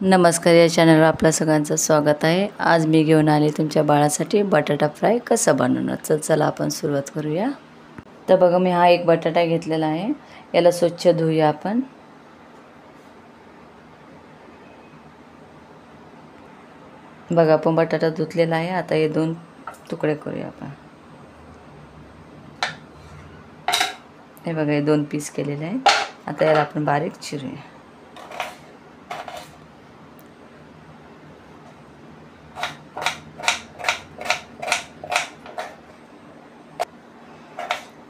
नमस्कार, या चॅनलवर आपल्या सगळ्यांचं स्वागत आहे। आज मी घेऊन आले तुमच्या बाळासाठी बटाटा फ्राय कसा बनवणार। चला आपण सुरुवात करूया। तर बघा, मी हा एक बटाटा घेतलेला आहे। याला स्वच्छ धुऊया आपण। बघा, आपण बटाटा धुतलेला आहे। आता हे दोन तुकडे करूया आपण। हे बघा, हे दोन पीस केलेले आहेत। आता याला आपण बारीक चिरूया।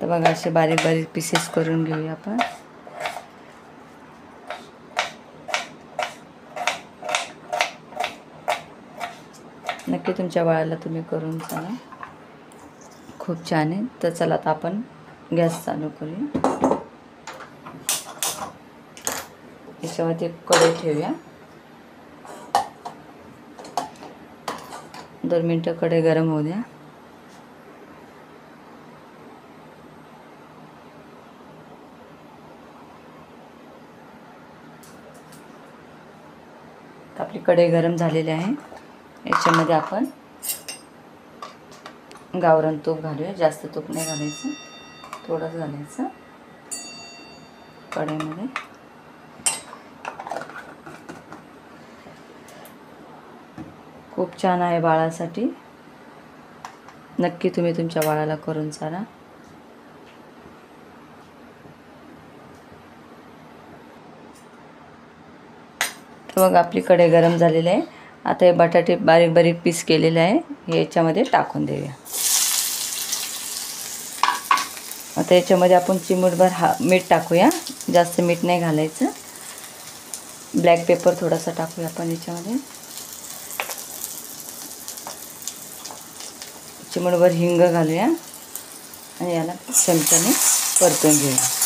तर बघा, असे बारीक बारीक पीसेस करून घेऊया आपण। नक्की तुमच्या बाळाला तुम्ही करून सांगा, खूप छान आहे। तर चला आता आपण गॅस चालू करूया। याच्यावरती कढई ठेवूया। 2 मिनटं कढई गरम होऊ द्या। आपली कढई गरम झालेली आहे। याच्यामध्ये आपण गावरान तूप घालूया। जास्त तूप नाही घालायचं, थोडंच घालायचं कढईमध्ये। खूप छान आहे बाळासाठी। नक्की तुम्ही तुमच्या बाळाला करून चाला। तर बघा, आपली कढई गरम झालेली आहे। आता हे बटाटे बारीक बारीक पीस केलेले आहे, हे याच्यामध्ये टाकून देऊया। आता याच्यामध्ये आपण चिमूटभर मीठ टाकूया। जास्त मीठ नाही घालायचं। ब्लॅक पेपर थोडासा टाकूया आपण याच्यामध्ये। चिमूटभर हिंग घालूया आणि याला चमच्याने परतून घेऊया।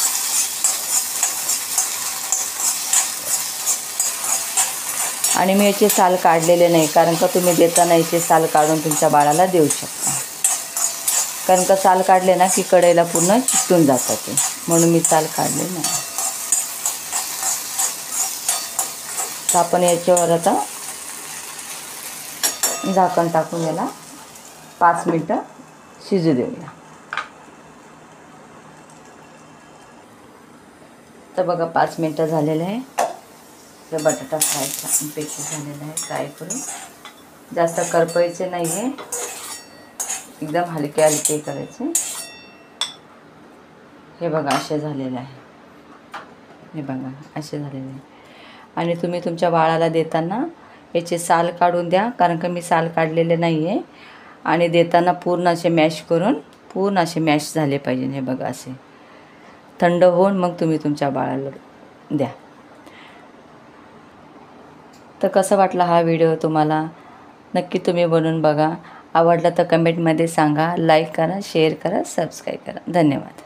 आणि मी याचे साल काढलेले नाही, कारण का तुम्ही देताना याचे साल काढून तुमच्या बाळाला देऊ शकता। कारण का साल काढले ना की कढईला पूर्ण चिकटून जातात ते, म्हणून मी साल काढले नाही। तर आपण याच्यावर आता झाकण टाकून याला 5 मिनिटं शिजू देऊया। तर बघा, 5 मिनिटं झालेले आहे। तर बटाटा फ्राय छानपैकी झालेला आहे। फ्राय करून जास्त करपायचे नाही आहे, एकदम हलके हलके करायचे। हे बघा, असे झालेले आहे। हे बघा, असे झालेले आहे। आणि तुम्ही तुमच्या बाळाला देताना याचे साल काढून द्या, कारण का मी साल काढलेले नाही आहे। आणि देताना पूर्ण असे मॅश करून पूर्ण असे मॅश झाले पाहिजे। हे बघा, असे थंड होऊन मग तुम्ही तुमच्या बाळाला द्या। तर कसा वाटला हा व्हिडिओ तुम्हाला? नक्की तुम्ही बनवून बघा। आवडला तर कमेंटमध्ये सांगा। लाईक करा, शेअर करा, सबस्क्राईब करा। धन्यवाद।